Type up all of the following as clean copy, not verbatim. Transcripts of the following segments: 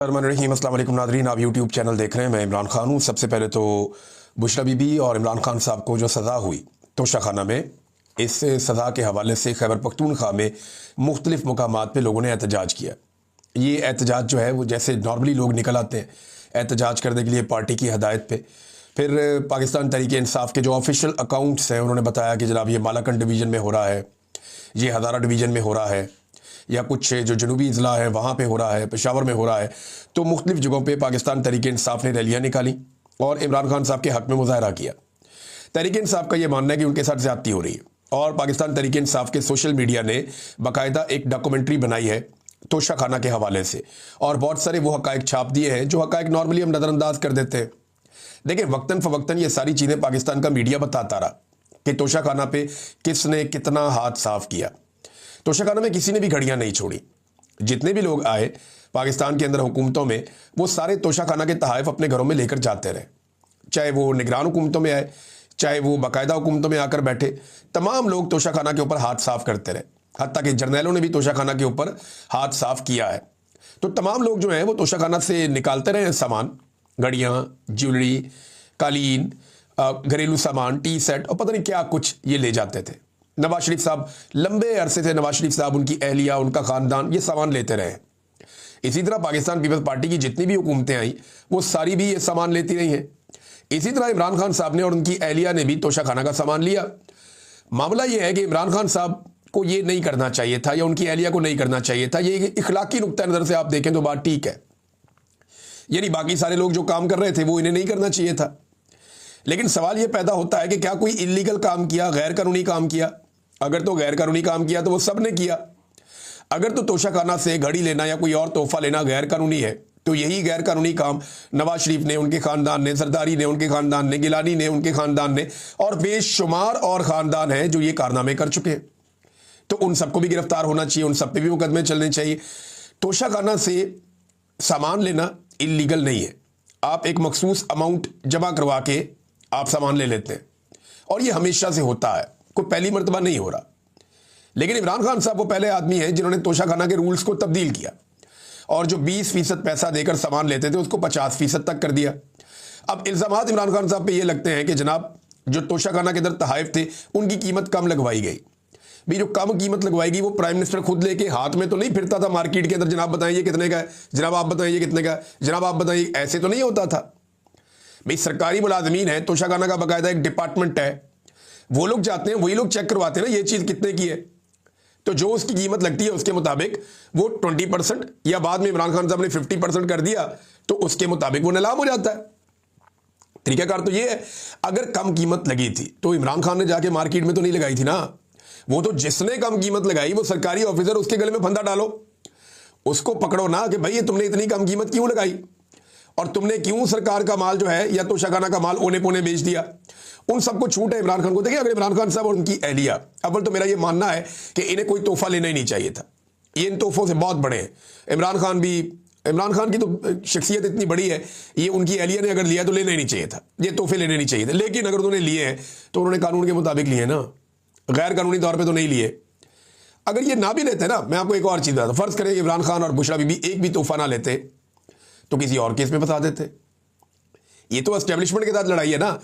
रहीम अस्सलाम वालेकुम नादरीन, आप यूट्यूब चैनल देख रहे हैं। मैं इमरान खान हूँ। सबसे पहले तो बुशरा बीबी और इमरान खान साहब को जो सज़ा हुई तोशाखाना में, इस सज़ा के हवाले से खैबर पख्तूनख्वा में मुख्तलिफ़ मकामात पे लोगों ने एहतजाज किया। ये एहतजाज जो है वो जैसे नॉर्मली लोग निकल आते हैं एहतजाज करने के लिए पार्टी की हदायत पे, फिर पाकिस्तान तहरीक इंसाफ के जो ऑफिशियल अकाउंट्स हैं उन्होंने बताया कि जनाब ये मालाकंड डिवीज़न में हो रहा है, ये हज़ारा डिवीज़न में हो रहा है, या कुछ जो जनूबी अजला है वहाँ पे हो रहा है, पेशावर में हो रहा है। तो मुख्तलिफ़ जगहों पे पाकिस्तान तहरीक इंसाफ ने रैलियाँ निकाली और इमरान खान साहब के हक़ में मुज़ाहरा किया। तहरीक इंसाफ का ये मानना है कि उनके साथ ज़्यादती हो रही है और पाकिस्तान तहरीक इंसाफ के सोशल मीडिया ने बाकायदा एक डॉक्यूमेंट्री बनाई है तोशाखाना के हवाले से, और बहुत सारे वो हक़ाइक़ छाप दिए हैं जो हक़ाइक़ नॉर्मली हम नज़रअंदाज कर देते हैं। देखिए, वक्तन फ़वक्तन ये सारी चीज़ें पाकिस्तान का मीडिया बताता रहा कि तोशाखाना पे किसने कितना हाथ साफ़ किया। तोशाखाना में किसी ने भी घड़ियां नहीं छोड़ी। जितने भी लोग आए पाकिस्तान के अंदर हुकूमतों में, वो सारे तोशाखाना के तहाइफ अपने घरों में लेकर जाते रहे, चाहे वो निगरान हुकूमतों में आए, चाहे वो बाकायदा हुकूमतों में आकर बैठे। तमाम लोग तोशाखाना के ऊपर हाथ साफ करते रहे, हत्ता कि जर्नैलों ने भी तोशाखाना के ऊपर हाथ साफ किया है। तो तमाम लोग जो हैं वो तोशाखाना से निकालते रहे सामान, घड़ियाँ, ज्वेलरी, कालीन, घरेलू सामान, टी सेट और पता नहीं क्या कुछ ये ले जाते थे। नवाज शरीफ साहब लंबे अरसे से, नवाज शरीफ साहब, उनकी अहलिया, उनका ख़ानदान ये सामान लेते रहे। इसी तरह पाकिस्तान पीपल्स पार्टी की जितनी भी हुकूमतें आई वो सारी भी ये सामान लेती रही हैं। इसी तरह इमरान खान साहब ने और उनकी अहलिया ने भी तोशाखाना का सामान लिया। मामला ये है कि इमरान खान साहब को ये नहीं करना चाहिए था या उनकी अहलिया को नहीं करना चाहिए था। ये इखलाकी नुक्ता नज़र से आप देखें तो बात ठीक है, यानी बाकी सारे लोग जो काम कर रहे थे वो इन्हें नहीं करना चाहिए था। लेकिन सवाल ये पैदा होता है कि क्या कोई इल्लीगल काम किया, गैर कानूनी काम किया? अगर तो गैर कानूनी काम किया तो वो सब ने किया। अगर तो तोशाखाना से घड़ी लेना या कोई और तोहफा लेना गैर कानूनी है, तो यही गैर कानूनी काम नवाज शरीफ ने, उनके ख़ानदान ने, जरदारी ने, उनके ख़ानदान ने, गिलानी ने, उनके ख़ानदान ने, और बेशुमार और ख़ानदान हैं जो ये कारनामे कर चुके हैं। तो उन सबको भी गिरफ्तार होना चाहिए, उन सब पे भी मुकदमे चलने चाहिए। तोशाखाना से सामान लेना इल्लीगल नहीं है। आप एक मखसूस अमाउंट जमा करवा के आप सामान ले लेते हैं और ये हमेशा से होता है, कोई पहली मर्तबा नहीं हो रहा। लेकिन इमरान खान साहब वो पहले आदमी हैं जिन्होंने तोशाखाना के रूल्स को तब्दील किया और जो 20% पैसा देकर सामान लेते थे उसको 50% तक कर दिया। अब इल्ज़ामात इमरान खान साहब पे ये लगते हैं कि जनाब जो तोशाखाना के अंदर तहाइफ थे उनकी कीमत कम लगवाई गई। भाई जो कम कीमत लगवाई गई वो प्राइम मिनिस्टर खुद लेके हाथ में तो नहीं फिरता था मार्केट के अंदर, जनाब बताएं ये कितने का है, जनाब आप बताएं ये कितने का है, जनाब आप बताइए, ऐसे तो नहीं होता था। भाई सरकारी मुलाजमीन है, तोशाखाना का बाकायदा एक डिपार्टमेंट है, वो लोग जाते हैं, वही लोग चेक करवाते हैं ना ये चीज़ कितने की है। तो जो उसकी कीमत लगती है उसके मुताबिक वो 20% या बाद में इमरान खान साहब ने 50% कर दिया तो उसके मुताबिक वो नीलाम हो जाता है। तरीकाकार तो ये है। अगर कम कीमत लगी थी तो इमरान खान ने जाके मार्केट में तो नहीं लगाई थी ना, वो तो जिसने कम कीमत लगाई वो सरकारी ऑफिसर, उसके गले में फंदा डालो, उसको पकड़ो ना कि भाई ये तुमने इतनी कम कीमत क्यों लगाई और तुमने क्यों सरकार का माल जो है या तोशाखाना का माल ओने पोने बेच दिया। उन सबको छूट है इमरान खान को। देखिए, अगर इमरान खान साहब और उनकी अहलिया, अव्वल तो मेरा ये मानना है कि इन्हें कोई तोहफा लेना ही नहीं चाहिए था, ये इन तोहफों से बहुत बड़े हैं। इमरान खान की तो शख्सियत इतनी बड़ी है, ये उनकी अहलिया ने अगर लिया तो लेना ही नहीं चाहिए था, ये तोहफे लेने नहीं चाहिए थे। लेकिन अगर उन्होंने लिए हैं तो उन्होंने कानून के मुताबिक लिए ना, गैर कानूनी तौर पर तो नहीं लिए। अगर ये ना भी लेते ना, मैं आपको एक और चीज़ बताता, फर्ज करें इमरान खान और बुशरा बीबी एक भी तोहफा ना लेते तो किसी और केस में फंसा देते। ये तो एस्टेब्लिशमेंट के साथ लड़ाई है ना,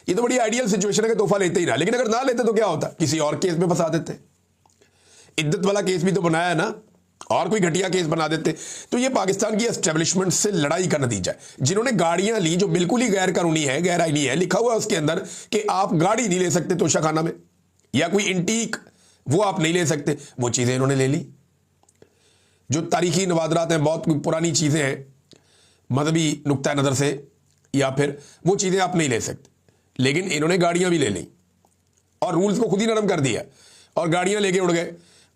ये तो बड़ी आइडियल सिचुएशन है कि तोहफा लेते ही ना, लेकिन अगर ना लेते तो क्या होता, किसी और केस में फंसा देते। इद्दत वाला केस भी तो बनाया है ना, और कोई घटिया केस बना देते। तो ये पाकिस्तान की एस्टेब्लिशमेंट से लड़ाई का नतीजा है। जिन्होंने गाड़ियां ली जो बिल्कुल ही गैर कानूनी है, गैर आईनी है, लिखा हुआ है उसके अंदर कि आप गाड़ी नहीं ले सकते तोशाखाना में, या कोई इंटीक वो आप नहीं ले सकते, वो चीज़ें इन्होंने ले ली। जो तारीखी नवादरात हैं, बहुत पुरानी चीज़ें हैं मजहबी नुक्ता नज़र से, या फिर वो चीज़ें आप नहीं ले सकते, लेकिन इन्होंने गाड़ियां भी ले ली और रूल्स को खुद ही नरम कर दिया और गाड़ियां लेके उड़ गए।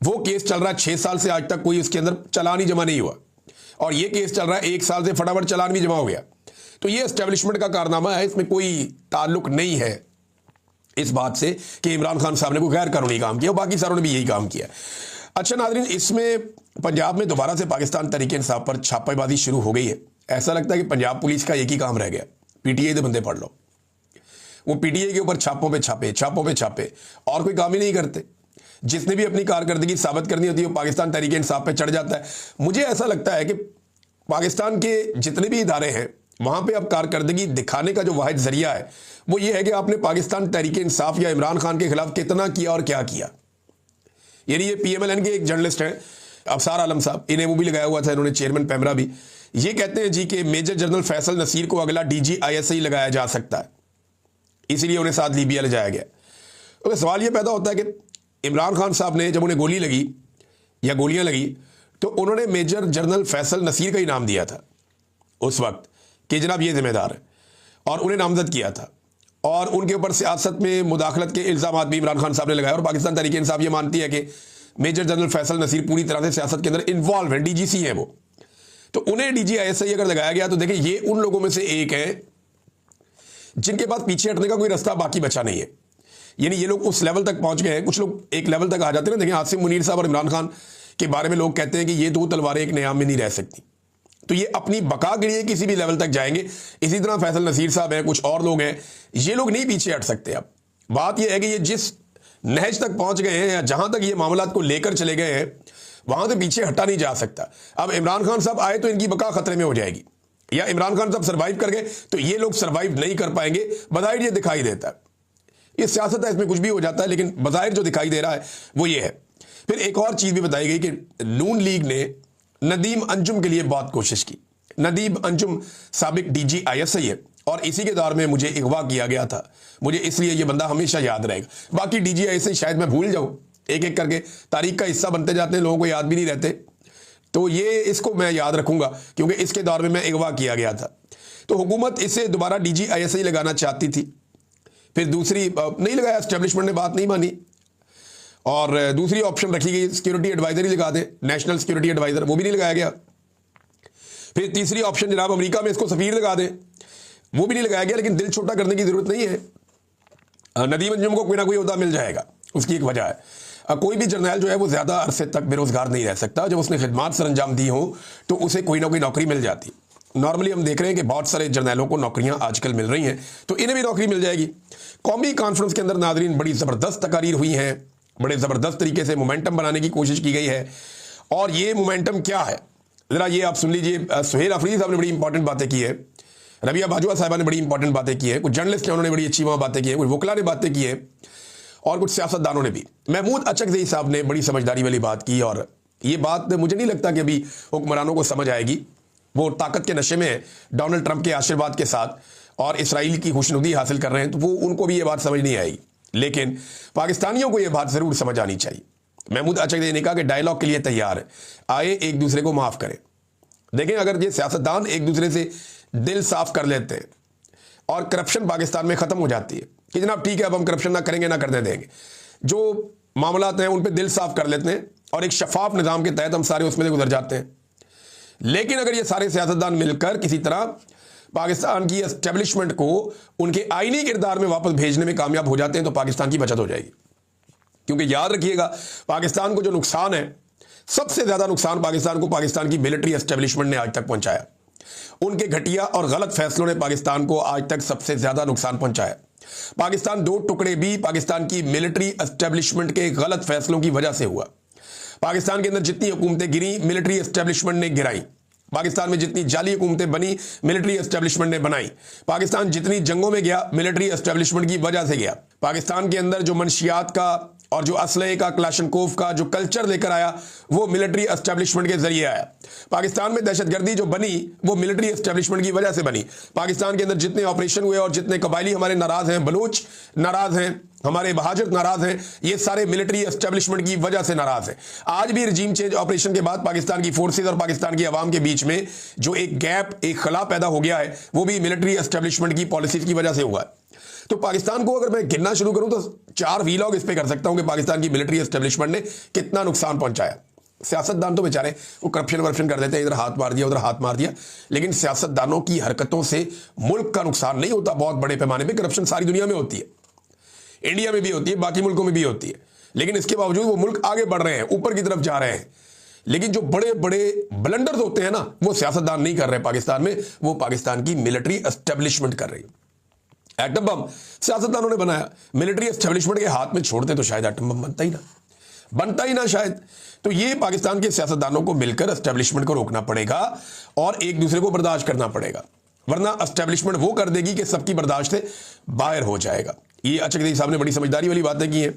वो केस चल रहा है 6 साल से, आज तक कोई उसके अंदर चालान ही जमा नहीं हुआ, और ये केस चल रहा है 1 साल से, फटाफट चालान भी जमा हो गया। तो ये एस्टेब्लिशमेंट का कारनामा है, इसमें कोई ताल्लुक नहीं है इस बात से कि इमरान खान साहब ने कोई गैर कानूनी काम किया, बाकी सारों ने भी यही काम किया। अच्छा नाज़रीन, इसमें पंजाब में दोबारा से पाकिस्तान तहरीक इंसाफ पर छापेबाजी शुरू हो गई है। ऐसा लगता है कि पंजाब पुलिस का एक ही काम रह गया, पीटीआई के बंदे पढ़ लो, वो पीटीआई के ऊपर छापों पे छापे, छापों पे छापे, और कोई काम ही नहीं करते। जिसने भी अपनी कारकर्दगी साबित करनी होती है वो पाकिस्तान तहरीक इंसाफ पे चढ़ जाता है। मुझे ऐसा लगता है कि पाकिस्तान के जितने भी इदारे हैं वहां पे अब कारकर्दगी दिखाने का जो वाहिद जरिया है वो ये है कि आपने पाकिस्तान तहरीक इंसाफ या इमरान खान के खिलाफ कितना किया और क्या किया। यानी ये PMLN के एक जर्नलिस्ट हैं अफसार आलम साहब, इन्हें वो भी लगाया हुआ था इन्होंने, चेयरमैन पैमरा भी, ये कहते हैं जी कि मेजर जनरल फैसल नसीर को अगला DG ISI लगाया जा सकता है, इसीलिए उन्हें साथ लीबिया ले जाया गया। तो सवाल ये पैदा होता है कि इमरान खान साहब ने जब उन्हें गोली लगी या गोलियां लगी तो उन्होंने मेजर जनरल फैसल नसीर का ही नाम दिया था उस वक्त कि जनाब ये जिम्मेदार है, और उन्हें नामजद किया था, और उनके ऊपर सियासत में मुदाखलत के इल्ज़ाम भी इमरान खान साहब ने लगाए। और पाकिस्तान तहरीक इंसाफ ये मानती है कि मेजर जनरल फैसल नसीर पूरी तरह से सियासत के अंदर इन्वॉल्व है, DGC है वो, तो उन्हें DG ISI अगर लगाया गया तो देखिए ये उन लोगों में से एक है जिनके पास पीछे हटने का कोई रास्ता बाकी बचा नहीं है। यानी ये लोग उस लेवल तक पहुंच गए हैं, कुछ लोग एक लेवल तक आ जाते हैं ना। देखिए आसिम मुनीर साहब और इमरान खान के बारे में लोग कहते हैं कि ये दो तलवारें एक नियाम में नहीं रह सकती, तो ये अपनी बका के लिए किसी भी लेवल तक जाएंगे। इसी तरह फैसल नसीर साहब हैं, कुछ और लोग हैं, ये लोग नहीं पीछे हट सकते। अब बात यह है कि ये जिस नहज तक पहुंच गए हैं या जहां तक ये मामलात को लेकर चले गए हैं वहां से पीछे हटा नहीं जा सकता। अब इमरान खान साहब आए तो इनकी बका खतरे में हो जाएगी, या इमरान खान साहब सर्वाइव कर गए तो ये लोग सर्वाइव नहीं कर पाएंगे। बज़ाहिर ये दिखाई देता है, ये सियासत है, इसमें कुछ भी हो जाता है, लेकिन बज़ाहिर जो दिखाई दे रहा है वो ये है। फिर एक और चीज भी बताई गई कि नून लीग ने नदीम अंजुम के लिए बहुत कोशिश की। नदीम अंजुम साबिक DG ISI है और इसी के दौर में मुझे अगवा किया गया था, मुझे इसलिए ये बंदा हमेशा याद रहेगा। बाकी DG ISI शायद मैं भूल जाऊं, एक एक करके तारीख का हिस्सा बनते जाते हैं, लोगों को याद भी नहीं रहते, तो ये इसको मैं याद रखूंगा क्योंकि इसके दौर में मैं अगवा किया गया था। तो हुकूमत इसे दोबारा DG ISI लगाना चाहती थी, फिर दूसरी नहीं लगाया, एस्टेब्लिशमेंट ने बात नहीं मानी, और दूसरी ऑप्शन रखी गई सिक्योरिटी एडवाइजर ही लगा दे, नेशनल सिक्योरिटी एडवाइजर, वो भी नहीं लगाया गया। फिर तीसरी ऑप्शन जनाब अमेरिका में इसको सफीर लगा दे, वो भी नहीं लगाया गया। लेकिन दिल छोटा करने की जरूरत नहीं है, नदीम अंजुम को कोई ना कोई ओहदा मिल जाएगा, उसकी एक वजह है। कोई भी जर्नैल जो है वो ज्यादा अरसे तक बेरोजगार नहीं रह सकता, जब उसने खिदमात सर अंजाम दी हो तो उसे कोई ना कोई नौकरी मिल जाती। नॉर्मली हम देख रहे हैं कि बहुत सारे जर्नैलों को नौकरियां आजकल मिल रही हैं, तो इन्हें भी नौकरी मिल जाएगी। कौमी कॉन्फ्रेंस के अंदर नाजरीन बड़ी ज़बरदस्त तकारीर हुई हैं, बड़े ज़बरदस्त तरीके से मोमेंटम बनाने की कोशिश की गई है, और ये मोमेंटम क्या है ज़रा ये आप सुन लीजिए। सुहेल अफरीदी साहब ने बड़ी इंपॉर्टेंट बातें की है, रबिया बाजवा साहिबा ने बड़ी इंपॉर्टेंट बातें की है, कुछ जर्नलिस्ट हैं उन्होंने बड़ी अच्छी वहाँ बातें की है, कुछ वकला ने बातें की है, और कुछ सियासतदानों ने भी। महमूद अचकज़ई साहब ने बड़ी समझदारी वाली बात की, और ये बात मुझे नहीं लगता कि अभी हुक्मरानों को समझ आएगी, वो ताकत के नशे में है डोनाल्ड ट्रंप के आशीर्वाद के साथ, और इसराइल की खुशनुदी हासिल कर रहे हैं, तो वो उनको भी ये बात समझ नहीं आएगी, लेकिन पाकिस्तानियों को ये बात ज़रूर समझ आनी चाहिए। महमूद अचकज़ई ने कहा कि डायलॉग के लिए तैयार है, आए एक दूसरे को माफ़ करें। देखें अगर ये सियासतदान एक दूसरे से दिल साफ कर लेते हैं और करप्शन पाकिस्तान में ख़त्म हो जाती है कि जनाब ठीक है अब हम करप्शन ना करेंगे, ना करने देंगे, जो मामलात हैं उन पे दिल साफ कर लेते हैं और एक शफाफ निज़ाम के तहत हम सारे उसमें से गुजर जाते हैं। लेकिन अगर ये सारे सियासतदान मिलकर किसी तरह पाकिस्तान की एस्टेब्लिशमेंट को उनके आईनी किरदार में वापस भेजने में कामयाब हो जाते हैं तो पाकिस्तान की बचत हो जाएगी। क्योंकि याद रखिएगा पाकिस्तान को जो नुकसान है, सबसे ज्यादा नुकसान पाकिस्तान को पाकिस्तान की मिलिट्री एस्टेब्लिशमेंट ने आज तक पहुंचाया। उनके घटिया और गलत फैसलों ने पाकिस्तान को आज तक सबसे ज्यादा नुकसान पहुंचाया। पाकिस्तान दो टुकड़े भी पाकिस्तान की मिलिट्री एस्टेब्लिशमेंट के गलत फैसलों की वजह से हुआ। पाकिस्तान के अंदर जितनी हुकूमतें गिरी मिलिट्री एस्टेब्लिशमेंट ने गिराई। पाकिस्तान में जितनी जाली हुकूमतें बनी मिलिट्री एस्टेब्लिशमेंट ने बनाई। पाकिस्तान जितनी जंगों में गया मिलिट्री एस्टेब्लिशमेंट की वजह से गया। पाकिस्तान के अंदर जो मनशियात का और जो असलहे का क्लाशनकोफ का जो कल्चर लेकर आया वो मिलिट्री एस्टेब्लिशमेंट के जरिए आया। पाकिस्तान में दहशतगर्दी जो बनी वो मिलिट्री एस्टेब्लिशमेंट की वजह से बनी। पाकिस्तान के अंदर जितने ऑपरेशन हुए और जितने कबायली हमारे नाराज हैं, बलूच नाराज हैं, हमारे बहाजर नाराज हैं, ये सारे मिलिट्री एस्टेब्लिशमेंट की वजह से नाराज हैं। आज भी रजीम चेंज ऑपरेशन के बाद पाकिस्तान की फोर्सेज और पाकिस्तान की आवाम के बीच में जो एक गैप, एक खला पैदा हो गया है वो भी मिलिट्री एस्टेब्लिशमेंट की पॉलिसीज की वजह से हुआ है। तो पाकिस्तान को अगर मैं गिनना शुरू करूं तो 4 वीलॉग इस पे कर सकता हूं कि पाकिस्तान की मिलिट्री एस्टेब्लिशमेंट ने कितना नुकसान पहुंचाया। सियासतदान तो बेचारे वो करप्शन वर्प्शन कर देते हैं, इधर हाथ मार दिया उधर हाथ मार दिया, लेकिन सियासतदानों की हरकतों से मुल्क का नुकसान नहीं होता। बहुत बड़े पैमाने पर करप्शन सारी दुनिया में होती है, इंडिया में भी होती है, बाकी मुल्कों में भी होती है, लेकिन इसके बावजूद वो मुल्क आगे बढ़ रहे हैं, ऊपर की तरफ जा रहे हैं। लेकिन जो बड़े बड़े ब्लंडर्स होते हैं ना वो सियासतदान नहीं कर रहे पाकिस्तान में, वो पाकिस्तान की मिलिट्री एस्टेब्लिशमेंट कर रही है। एटम बम सियासतदानों ने बनाया, मिलिट्री एस्टेब्लिशमेंट के हाथ में छोड़ते तो शायद एटम बम बनता ही ना। बनता ही ना शायद। तो ये पाकिस्तान के सियासतदानों को मिलकर एस्टेब्लिशमेंट को रोकना पड़ेगा और एक दूसरे को बर्दाश्त करना पड़ेगा, वरना एस्टेब्लिशमेंट वो कर देगी कि सबकी बर्दाश्त से बाहर हो जाएगा। ये अचकदी साहब ने बड़ी समझदारी वाली बातें की हैं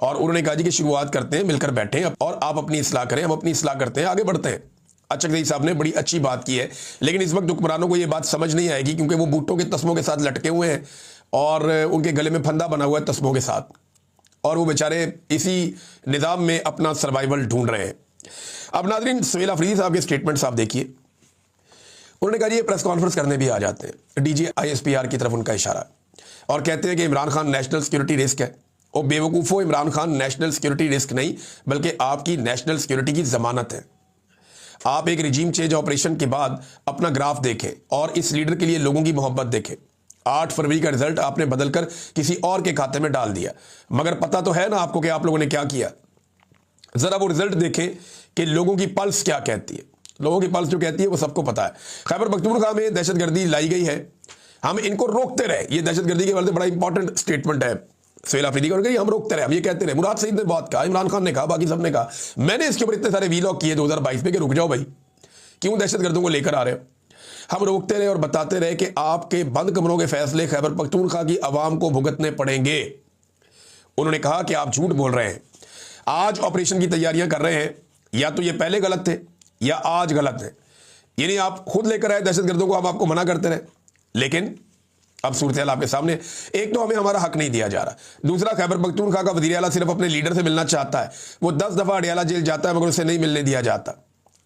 और उन्होंने कहा जी कि शुरुआत करते हैं, मिलकर बैठें और आप अपनी इस्लाह करें, हम अपनी इस्लाह करते हैं, आगे बढ़ते हैं। अचकदी साहब ने बड़ी अच्छी बात की है, लेकिन इस वक्त हुक्मरानों को ये बात समझ नहीं आएगी क्योंकि वो बूटों के तस्मों के साथ लटके हुए हैं और उनके गले में फंदा बना हुआ है तस्मों के साथ, और वो बेचारे इसी निज़ाम में अपना सर्वाइवल ढूंढ रहे हैं। अब नाज़रीन, सुहेल अफरीदी साहब के स्टेटमेंट्स आप देखिए। उन्होंने कहा ये प्रेस कॉन्फ्रेंस करने भी आ जाते हैं, डीजी ISPR की तरफ उनका इशारा, और कहते हैं कि Imran Khan national security risk है। और बेवकूफ़ो, Imran Khan national security risk नहीं बल्कि आपकी नेशनल सिक्योरिटी की जमानत है। आप एक रिजीम चेंज ऑपरेशन के बाद अपना ग्राफ देखें और इस लीडर के लिए लोगों की मोहब्बत देखें। 8 फरवरी का रिजल्ट आपने बदलकर किसी और के खाते में डाल दिया, मगर पता तो है ना आपको कि आप लोगों ने क्या किया। जरा वो रिजल्ट देखें कि लोगों की पल्स क्या कहती है। लोगों की पल्स जो कहती है वो सबको पता है। खैबर पख्तूनख्वा में दहशतगर्दी लाई गई है, हम इनको रोकते रहे। ये दहशतगर्दी के बारे में बड़ा इंपॉर्टेंट स्टेटमेंट है सुहेल अफरीदी का, हम रोकते रहे, हम ये कहते रहे। मुराद सईद ने बहुत कहा, इमरान खान ने कहा, बाकी सब ने कहा। मैंने इसके ऊपर इतने सारे वीलॉग किए 2022 में कि रुक जाओ भाई, क्यों दहशतगर्दों को लेकर आ रहे हो। हम रोकते रहे और बताते रहे कि आपके बंद कमरों के फैसले खैबर पख्तूनख्वा की आवाम को भुगतने पड़ेंगे। उन्होंने कहा कि आप झूठ बोल रहे हैं, आज ऑपरेशन की तैयारियां कर रहे हैं, या तो ये पहले गलत थे या आज गलत है। यानी आप खुद लेकर आए दहशतगर्दों को, हम आपको मना करते रहे, लेकिन अब सूरत हाल आपके सामने। एक तो हमें हमारा हक नहीं दिया जा रहा, दूसरा खैबर पख्तूनख्वा का वज़ीर आला सिर्फ अपने लीडर से मिलना चाहता है। वो 10 दफ़ा अडियाला जेल जाता है मगर उसे नहीं मिलने दिया जाता।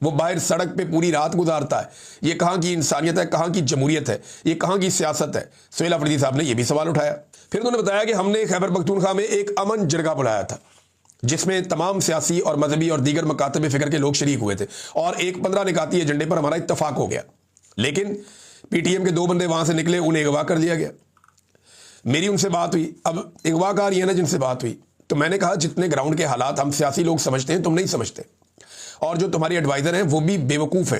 वो बाहर सड़क पे पूरी रात गुजारता है। ये कहाँ की इंसानियत है, कहाँ की जमहूरियत है, ये कहाँ की सियासत है। सुहेल अफरीदी साहब ने यह भी सवाल उठाया। फिर उन्होंने बताया कि हमने खैबर पख्तूनख्वा में एक अमन जरगा बुलाया था जिसमें तमाम सियासी और मजहबी और दीगर मकातब फिक्र के लोग शरीक हुए थे और एक 15 निकाती एजेंडे पर हमारा इत्तफाक हो गया। लेकिन PTM के 2 बंदे वहां से निकले, उन्हें अगवा कर लिया गया। मेरी उनसे बात हुई, अब अगवाकार ही है ना जिनसे बात हुई, तो मैंने कहा जितने ग्राउंड के हालात हम सियासी लोग समझते हैं तुम नहीं समझते, और जो तुम्हारी एडवाइजर हैं वो भी बेवकूफ़ है।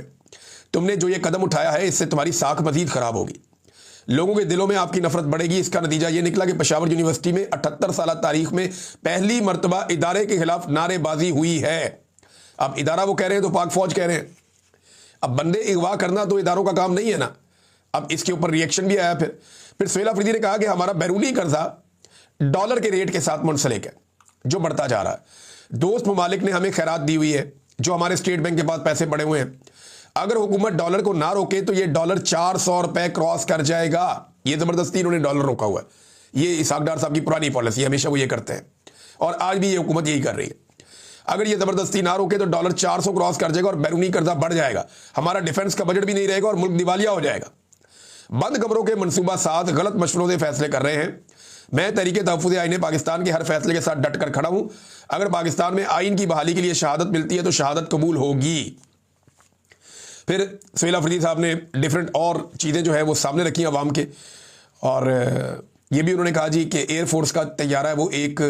तुमने जो ये कदम उठाया है इससे तुम्हारी साख मजीद खराब होगी, लोगों के दिलों में आपकी नफरत बढ़ेगी। इसका नतीजा ये निकला कि पेशावर यूनिवर्सिटी में 78 साल तारीख में पहली मरतबा इदारे के खिलाफ नारेबाजी हुई है। अब इदारा वो कह रहे हैं तो पाक फौज कह रहे हैं। अब बंदे अगवा करना तो इदारों का काम नहीं है ना। अब इसके ऊपर रिएक्शन भी आया। फिर सुहेल अफरीदी ने कहा कि हमारा बैरूनी कर्जा डॉलर के रेट के साथ मुंसलिक है जो बढ़ता जा रहा है। दोस्त ममालिक ने हमें खैरात दी हुई है जो हमारे स्टेट बैंक के पास पैसे पड़े हुए हैं। अगर हुकूमत डॉलर को ना रोके तो ये डॉलर 400 रुपए क्रॉस कर जाएगा। ये जबरदस्ती इन्होंने डॉलर रोका हुआ है। ये इसहाक डार साहब की पुरानी पॉलिसी, हमेशा वो ये करते हैं और आज भी ये हुकूमत यही कर रही है। अगर ये जबरदस्ती ना रोके तो डॉलर 400 क्रॉस कर जाएगा और बैरूनी कर्जा बढ़ जाएगा। हमारा डिफेंस का बजट भी नहीं रहेगा और मुल्क दिवालिया हो जाएगा। बंद कमरों के मनसूबा साथ गलत मशवरों से फैसले कर रहे हैं। मैं तहरीके तहफ़्फ़ुज़ आईन पाकिस्तान के हर फैसले के साथ डट कर खड़ा हूं। अगर पाकिस्तान में आइन की बहाली के लिए शहादत मिलती है तो शहादत कबूल होगी। फिर सुहेल अफरीदी साहब ने डिफरेंट और चीज़ें जो है वो सामने रखी अवाम के, और ये भी उन्होंने कहा जी कि एयरफोर्स का तैयारा है वो एक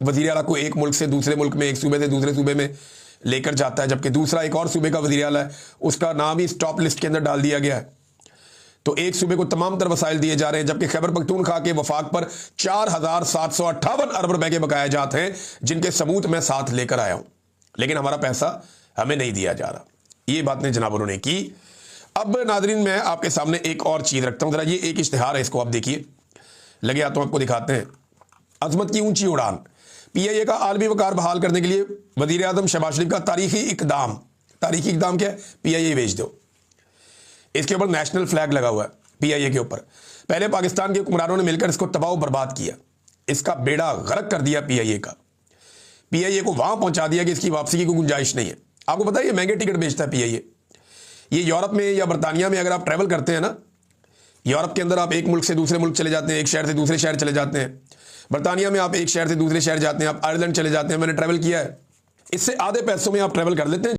वज़ीर आला को एक मुल्क से दूसरे मुल्क में, एक सूबे से दूसरे सूबे में लेकर जाता है, जबकि दूसरा एक और सूबे का वज़ीर आला है उसका नाम ही स्टॉप लिस्ट के अंदर डाल दिया गया है। तो एक सूबे को तमाम तर वसाइल दिए जा रहे हैं, जबकि खैबर पख्तूनख्वा के वफाक पर 4758 अरब रुपए के बकाया जात हैं जिनके सबूत मैं साथ लेकर आया हूं, लेकिन हमारा पैसा हमें नहीं दिया जा रहा। ये बात ने जनाब उन्होंने की। अब नाजरीन मैं आपके सामने एक और चीज़ रखता हूं, जरा ये एक इश्तिहार है, इसको आप देखिए, लगे हाथों आपको दिखाते हैं। अजमत की ऊंची उड़ान, PIA का आलमी वकार बहाल करने के लिए वज़ीर आज़म शहबाज शरीफ का तारीखी इकदाम क्या है, PIA भेज दो। इसके ऊपर नेशनल फ्लैग लगा हुआ है PIA के ऊपर। पहले पाकिस्तान के हुक्मरानों ने मिलकर इसको तबाह बर्बाद किया, इसका बेड़ा गर्क कर दिया PIA का। PIA को वहां पहुंचा दिया कि इसकी वापसी की कोई गुंजाइश नहीं है। आपको पता है ये महंगे टिकट बेचता है PIA। ये यूरोप में या बरतानिया में अगर आप ट्रैवल करते हैं ना, यूरोप के अंदर आप एक मुल्क से दूसरे मुल्क चले जाते हैं, एक शहर से दूसरे शहर चले जाते हैं। बरतानिया में आप एक शहर से दूसरे शहर जाते हैं, आप आयरलैंड चले जाते हैं, मैंने ट्रैवल किया है। इससे आधे पैसों में आप ट्रैवल कर लेते हैं।